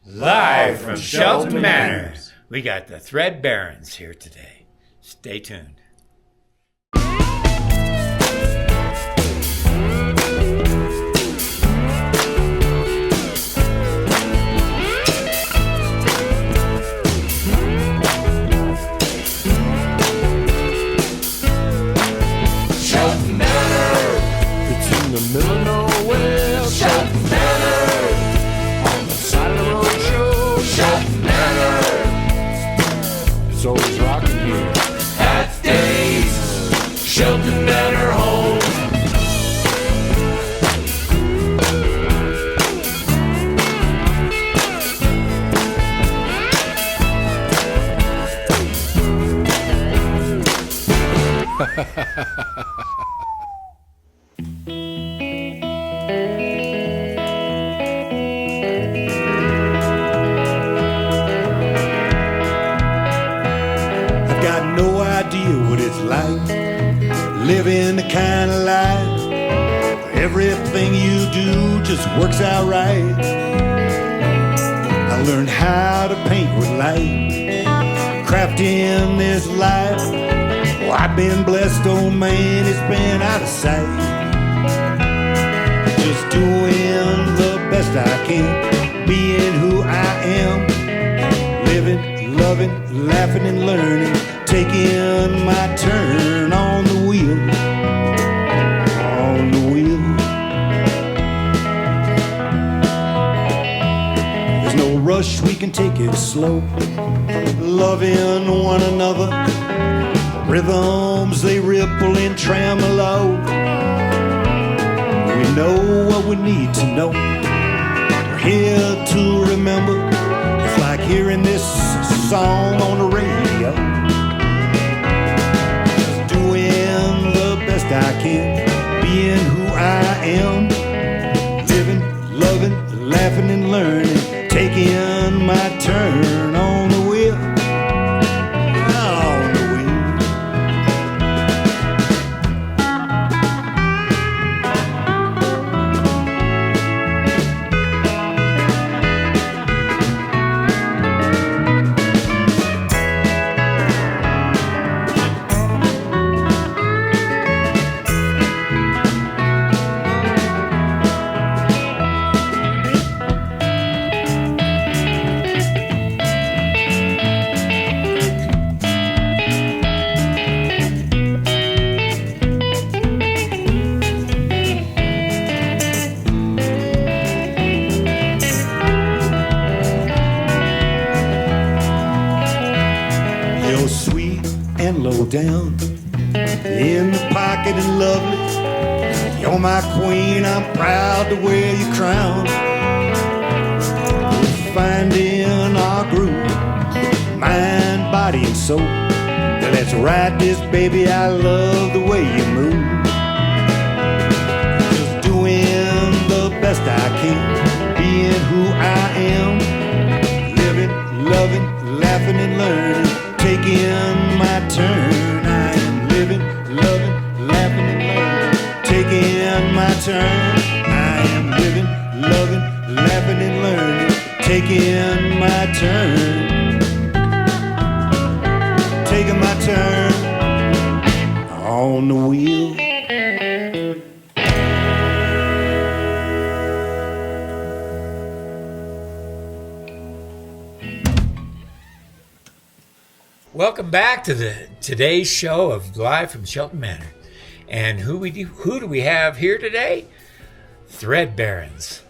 Live from Shelton Manor, we got the ThreadBarons here today. Stay tuned. Shelton Manor, it's in the middle of nowhere. Shelton Manor, on the side of the road show. Shelton Manor, it's always rocking here. At Dave's Shelton Manor home. I've got no idea what it's like living the kind of life everything you do just works out right. I learned how to paint with light, crafting this life. Well, I've been blessed, oh man, it's been out of sight. Just doing the best I can, being who I am, living, loving, laughing and learning, taking my turn on the wheel, on the wheel. There's no rush, we can take it slow, loving one another. Rhythms, they ripple and tremolo. We know what we need to know. We're here to remember. It's like hearing this song on the radio. Just doing the best I can, being who I am, living, loving, laughing and learning, taking my turn on the wheel. Down in the pocket and lovely, you're my queen, I'm proud to wear your crown. We're finding our groove, mind, body and soul. Now let's ride this baby, I love the way you move. Just doing the best I can, being who I am, living, loving, laughing and learning, taking my turn. I am living, loving, laughing and learning, taking my turn. I am living, loving, laughing and learning, taking my turn. Taking my turn on the wheel. Welcome back to today's show of Live from Shelton Manor. And who do we have here today? ThreadBarons.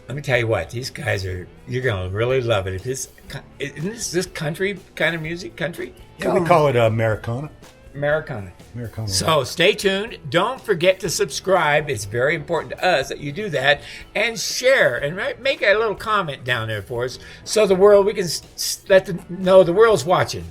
Let me tell you what, these guys you're going to really love it. Isn't this country kind of music? Country? Yeah, we call it Americana. Americana. Americana. So stay tuned. Don't forget to subscribe. It's very important to us that you do that. And share and make a little comment down there for us so the world, we can let them know the world's watching.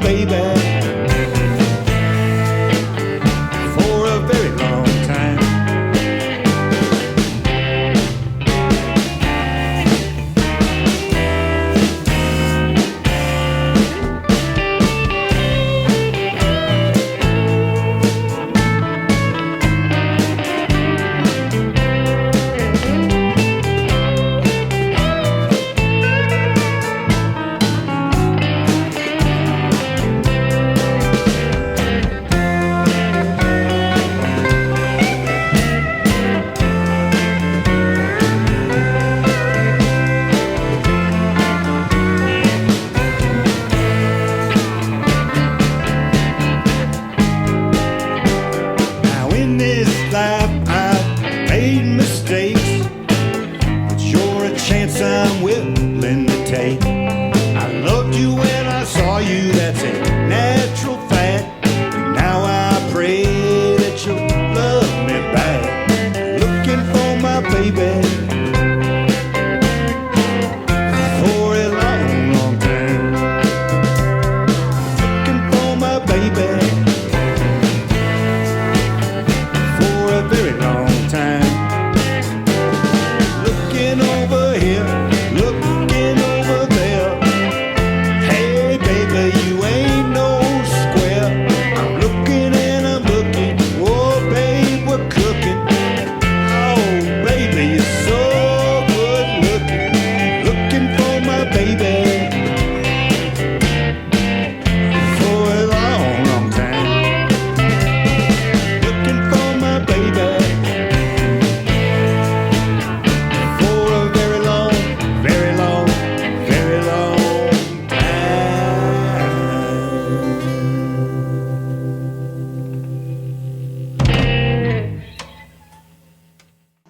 baby for a very long time.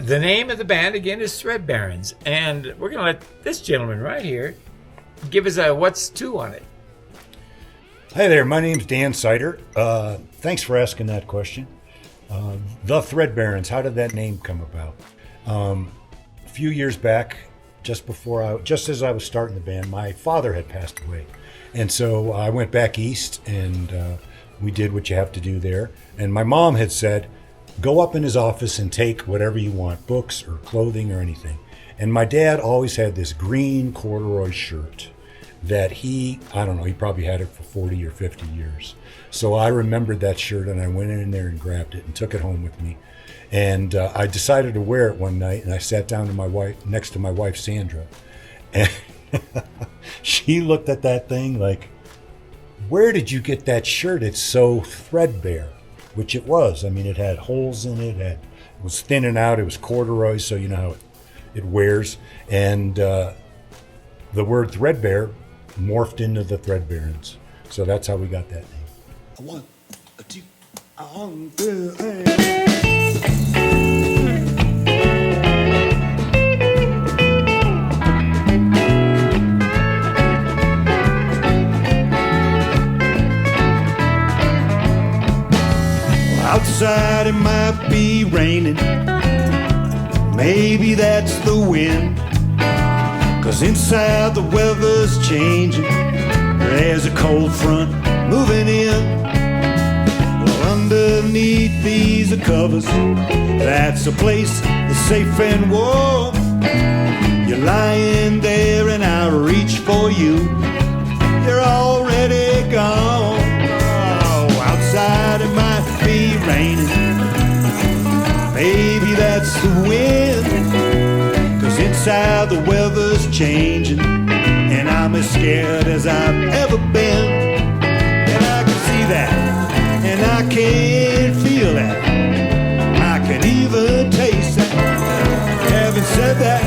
The name of the band, again, is ThreadBarons. And we're going to let this gentleman right here give us a what's two on it. Hi there, my name's Dan Sidor. Thanks for asking that question. The ThreadBarons, how did that name come about? A few years back, just as I was starting the band, my father had passed away. And so I went back east and we did what you have to do there. And my mom had said, go up in his office and take whatever you want, books or clothing or anything. And my dad always had this green corduroy shirt that he probably had it for 40 or 50 years. So I remembered that shirt and I went in there and grabbed it and took it home with me. And I decided to wear it one night and I sat down to next to my wife, Sandra. And she looked at that thing like, where did you get that shirt? It's so threadbare. Which it was. I mean, it had holes in it. It was thinning out. It was corduroy, so you know how it wears. And the word threadbare morphed into the ThreadBarons. So that's how we got that name. 1, 2, 3. Outside it might be raining, maybe that's the wind, 'cause inside the weather's changing, there's a cold front moving in. Well, underneath these covers, that's a place that's safe and warm. You're lying there and I reach for you, you're already gone. Oh, outside it might be raining, maybe that's the wind, 'cause inside the weather's changing and I'm as scared as I've ever been. And I can see that and I can feel that, I can even taste that. Having said that,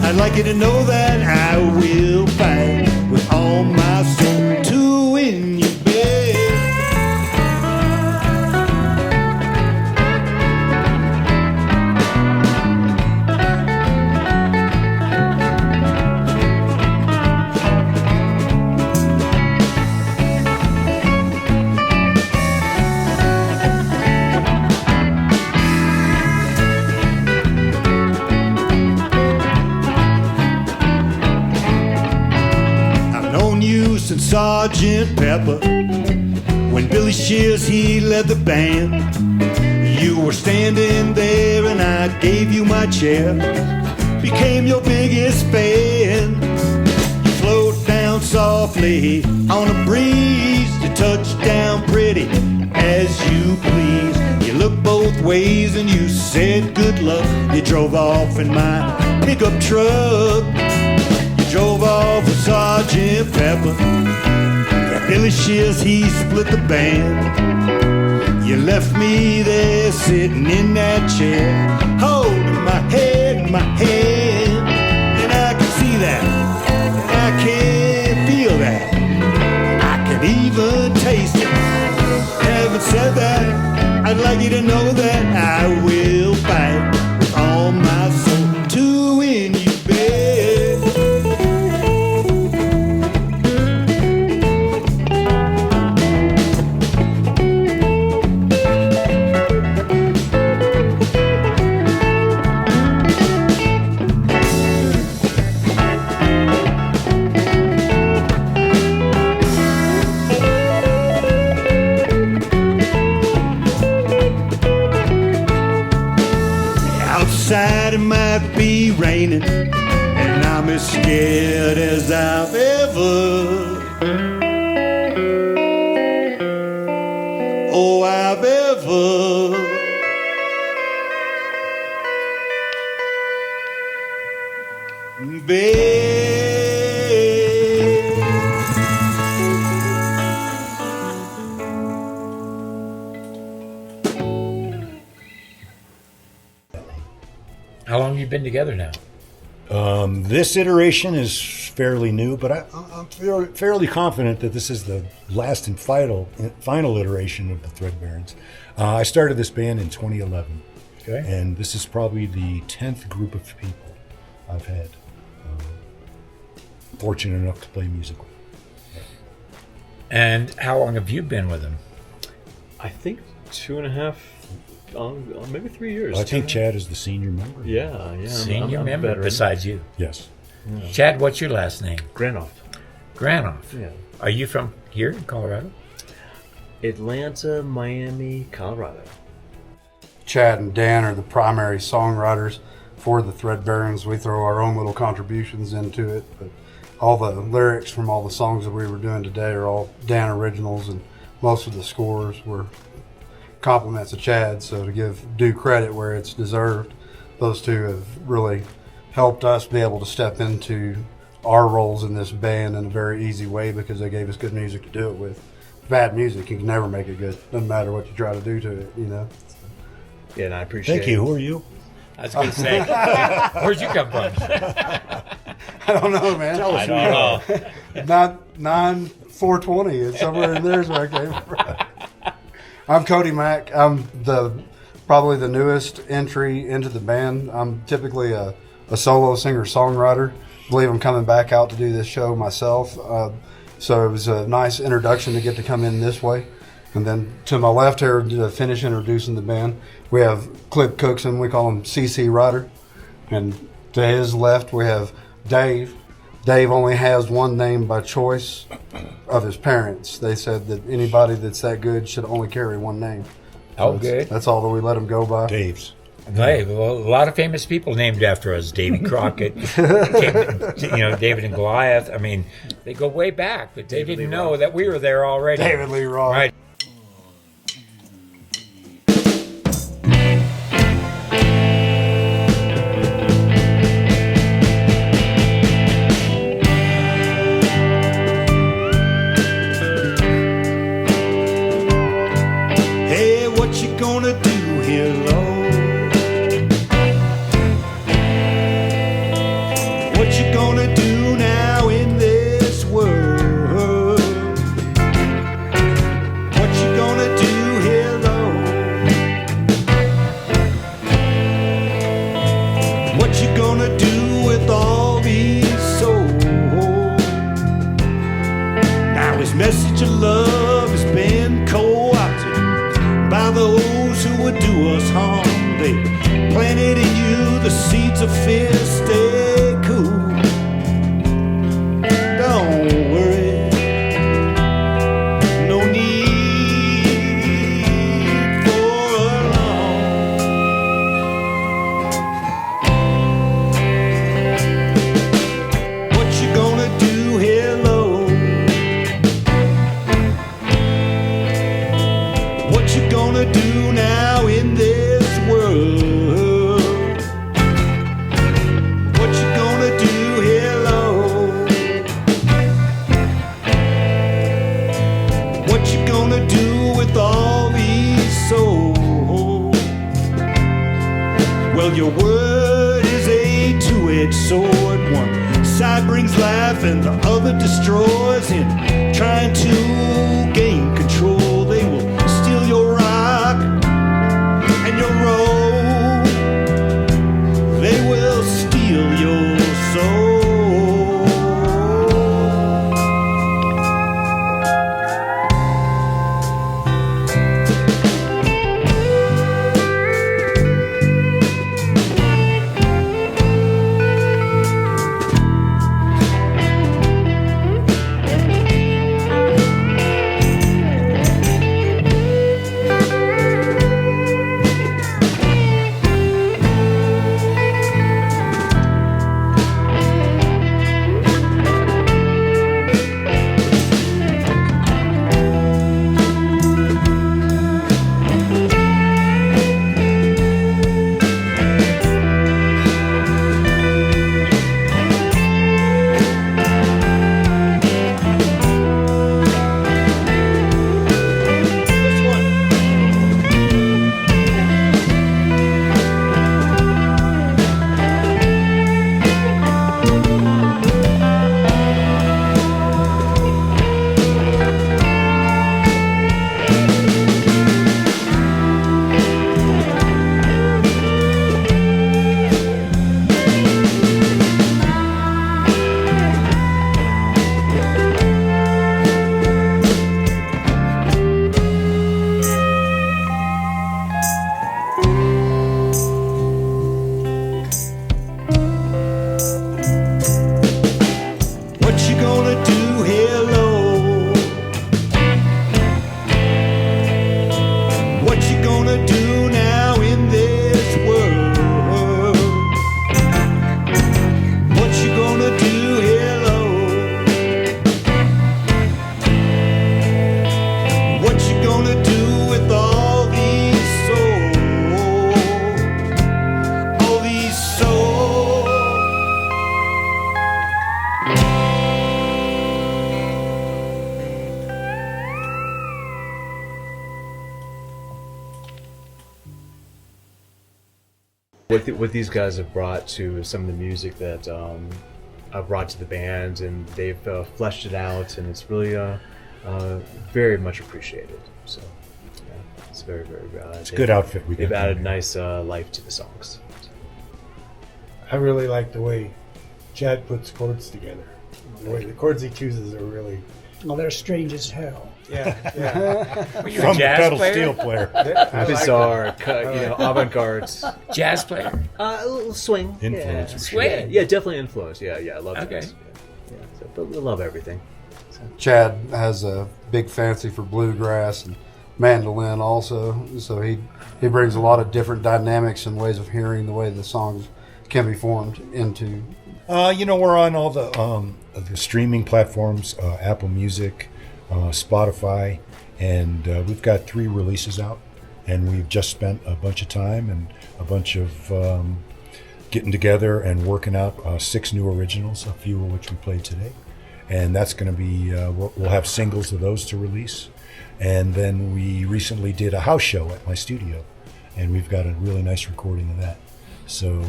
I'd like you to know that I will fight with all my soul to win you, babe. with Sergeant Pepper. When Billy Shears, he led the band. You were standing there and I gave you my chair. Became your biggest fan. You float down softly on a breeze. You touch down pretty as you please. You looked both ways and you said good luck. You drove off in my pickup truck. You drove off with Sergeant Pepper. Yeah, Billy Shears, he split the band. You left me there sitting in that chair, holding my head in my hand. And I can see that, and I can feel that, I can even taste it. Having said that, I'd like you to know that I will fight with all my soul to win you back. Outside it might be raining, and I'm as scared as I've ever been. How long have you been together now? This iteration is fairly new, but I'm fairly confident that this is the last and final iteration of the ThreadBarons. I started this band in 2011, Okay. and this is probably the 10th group of people I've had fortunate enough to play music with. And how long have you been with him? I think 2.5, maybe 3 years. I think Chad is the senior member. Yeah. Senior I'm member veteran. besides you. Yes. Chad, what's your last name? Granoff. Granoff. Yeah. Are you from here in Colorado? Atlanta, Miami, Colorado. Chad and Dan are the primary songwriters for the ThreadBarons. We throw our own little contributions into it, but all the lyrics from all the songs that we were doing today are all Dan originals, and most of the scores were compliments of Chad. So to give due credit where it's deserved, those two have really helped us be able to step into our roles in this band in a very easy way because they gave us good music to do it with. Bad music, you can never make it good. Doesn't matter what you try to do to it, you know. Yeah, and I appreciate Thank you. Who are you? I was going to say, where'd you come from? I don't know, man. I don't know. Not 9/4/20. It's somewhere in there is where I came from. I'm Cody Mack. I'm probably the newest entry into the band. I'm typically a solo singer-songwriter. I believe I'm coming back out to do this show myself. So it was a nice introduction to get to come in this way. And then to my left here, to finish introducing the band, we have Clip Cookson. We call him CC Ryder. And to his left, we have Dave. Dave only has one name by choice of his parents. They said that anybody that's that good should only carry one name. Oh, good. That's all that we let him go by. Dave's. Hey, well, a lot of famous people named after us. Davy Crockett, David and Goliath. I mean, they go way back, but they didn't know that we were there already. David Lee Roth. Right. Hey, what you gonna do here, Lord? What you gonna do now in this world? What you gonna do here, Lord? What you gonna do with all these souls? Now his message of love has been co-opted by those who would do us harm. They planted in you the seeds of fear. Stay cool. Don't worry. gonna do now in this world? What you gonna do, hello? What you gonna do with all these souls? Well, your word is a two-edged sword. One side brings life and the other destroys. In trying to gain control, they will steal your rock and your roll. They will steal your soul. What these guys have brought to some of the music that I've brought to the band, and they've fleshed it out, and it's really very much appreciated. So yeah, it's very, very it's a good outfit. They've added nice life to the songs. I really like the way Chad puts chords together. The way the chords he chooses are really... Well, they're strange as hell. Yeah. You're From a the jazz pedal player? steel player. Bizarre, avant-garde. Jazz player? A little swing. Influence. Yeah. Swing? Yeah, definitely influence. Yeah, I love Okay. jazz. Yeah. So, but we love everything. Chad has a big fancy for bluegrass and mandolin also, so he brings a lot of different dynamics and ways of hearing the way the songs can be formed into. We're on all the streaming platforms, Apple Music, Spotify, and we've got 3 releases out, and we've just spent a bunch of time and a bunch of getting together and working out 6 new originals, a few of which we played today. And that's going to be, we'll have singles of those to release. And then we recently did a house show at my studio, and we've got a really nice recording of that. So,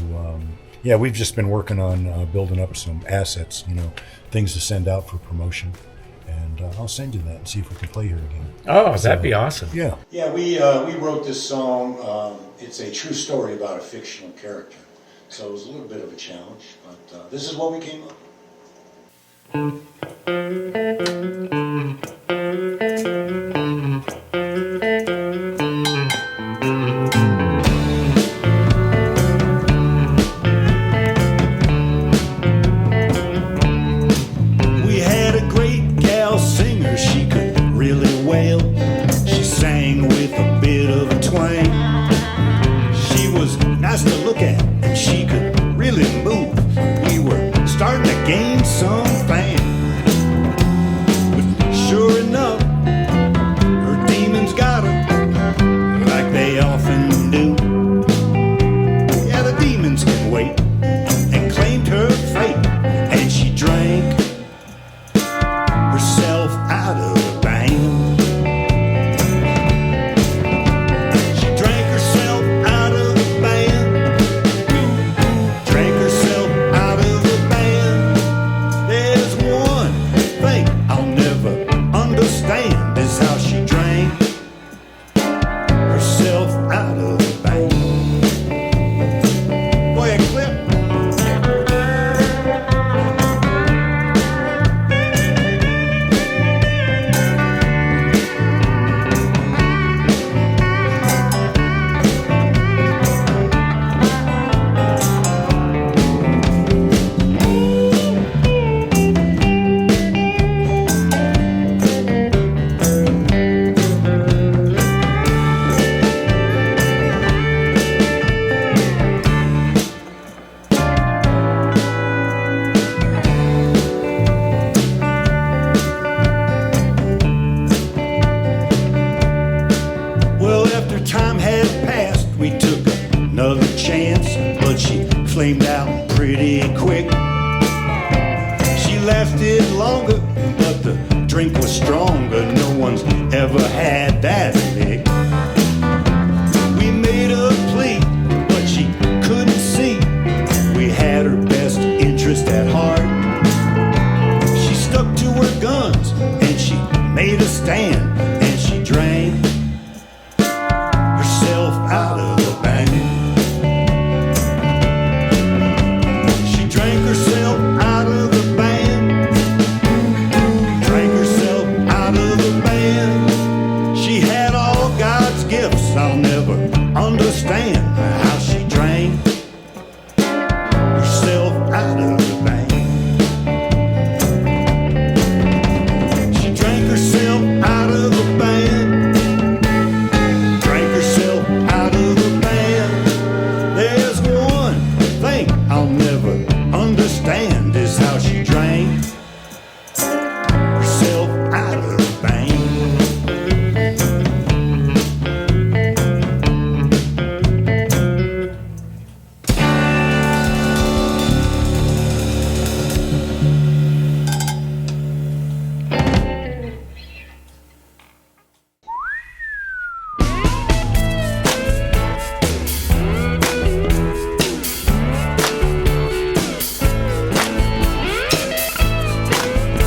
we've just been working on building up some assets, things to send out for promotion. And I'll send you that and see if we can play here again. Oh, that'd be awesome. Yeah. Yeah, we wrote this song. It's a true story about a fictional character. So it was a little bit of a challenge, but this is what we came up with. We had a great gal singer, she could really wail. She sang with a bit of a twang. She was nice to look at, and she could really move. We were starting to gain some fame. But sure enough, her demons got her. flamed out pretty quick. She lasted longer, but the drink was stronger. No one's ever had that lick. We made a plea, but she couldn't see we had her best interest at heart. She stuck to her guns and she made a stand, and she drank herself out of the bank. She drank herself out of the band. Drank herself out of the band. She had all God's gifts. I'll never understand how she drank herself out of the bank. She drank herself out of the band. Drank herself out of the band. There's one thing I'll never understand, is how she drank herself out of the bank.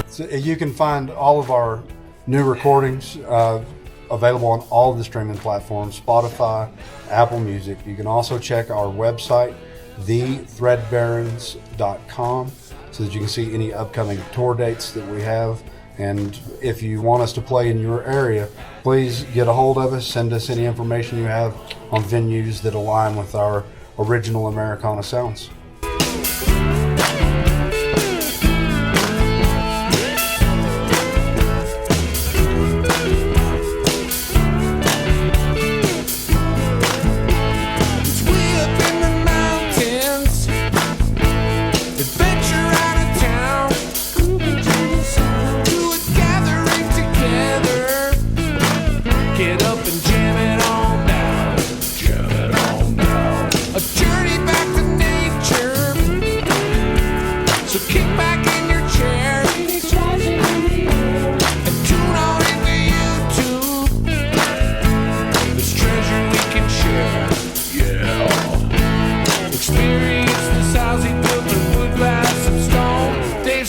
So you can find all of our new recordings available on all of the streaming platforms, Spotify, Apple Music. You can also check our website, ThreadBarons.com, so that you can see any upcoming tour dates that we have. And if you want us to play in your area, please get a hold of us. Send us any information you have on venues that align with our original Americana sounds.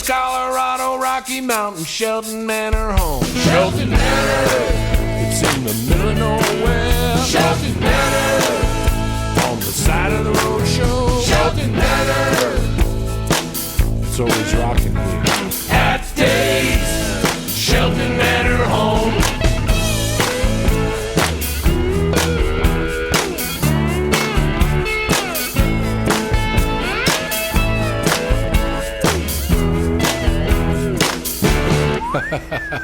Colorado, Rocky Mountain, Shelton Manor home. Shelton Manor, it's in the middle of nowhere. Shelton Manor, on the side of the road show. Shelton Manor, it's always rocking here. At Dave's Shelton Manor home. Ha ha ha.